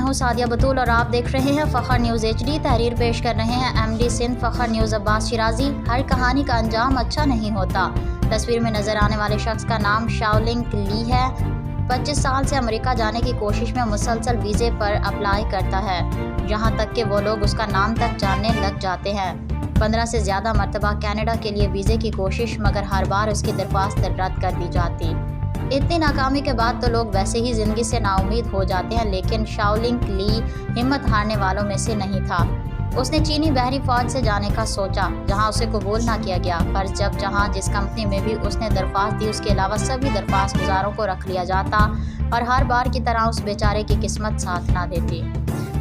हूँ सादिया बतूल और आप देख रहे हैं फ़खर न्यूज़ HD। तहरीर पेश कर रहे हैं MD सिंध फ़खर न्यूज़ अब्बास शिराजी। हर कहानी का अंजाम अच्छा नहीं होता। तस्वीर में नज़र आने वाले शख्स का नाम शाओलिंग ली है। 25 साल से अमेरिका जाने की कोशिश में मुसलसल वीज़े पर अप्लाई करता है, यहाँ तक कि वो लोग उसका नाम तक जानने लग जाते हैं। 15 से ज़्यादा मरतबा कनाडा के लिए वीज़े की कोशिश, मगर हर बार उसकी दरख्वास्त रद्द कर दी जाती। इतनी नाकामी के बाद तो लोग वैसे ही ज़िंदगी से नाउम्मीद हो जाते हैं, लेकिन शाओलिंग ली हिम्मत हारने वालों में से नहीं था। उसने चीनी बहरी फौज से जाने का सोचा, जहां उसे कबूल ना किया गया। पर जब जिस कंपनी में भी उसने दरख्वास्त दी, उसके अलावा सभी दरख्वास्त गुजारों को रख लिया जाता और हर बार की तरह उस बेचारे की किस्मत साथ ना देती।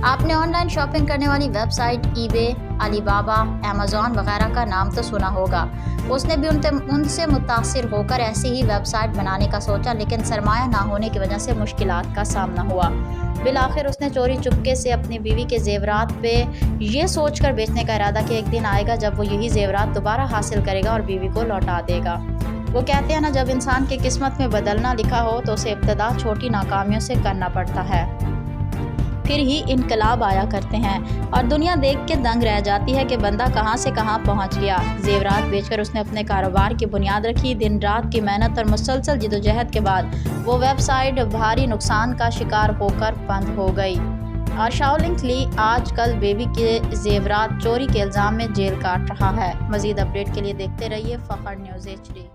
आपने ऑनलाइन शॉपिंग करने वाली वेबसाइट ईबे, अलीबाबा, अमेज़न वगैरह का नाम तो सुना होगा। उसने भी उनसे मुतासिर होकर ऐसी ही वेबसाइट बनाने का सोचा, लेकिन सरमाया ना होने की वजह से मुश्किलात का सामना हुआ। बिलाखिर उसने चोरी चुपके से अपनी बीवी के जेवरात पे ये सोचकर बेचने का इरादा कि एक दिन आएगा जब वो यही जेवरात दोबारा हासिल करेगा और बीवी को लौटा देगा। वो कहते हैं ना, जब इंसान की किस्मत में बदलना लिखा हो तो उसे इब्तदा छोटी नाकामियों से करना पड़ता है, फिर ही इनकलाब आया करते हैं और दुनिया देख के दंग रह जाती है कि बंदा कहां से कहां पहुंच गया। जेवरात बेचकर उसने अपने कारोबार की बुनियाद रखी। दिन रात की मेहनत और मुसलसल जिदोजहद के बाद वो वेबसाइट भारी नुकसान का शिकार होकर बंद हो गई और शाओलिंग ली आजकल बेबी के जेवरात चोरी के इल्ज़ाम में जेल काट रहा है। मज़ीद अपडेट के लिए देखते रहिए फ़खर न्यूज़ HD।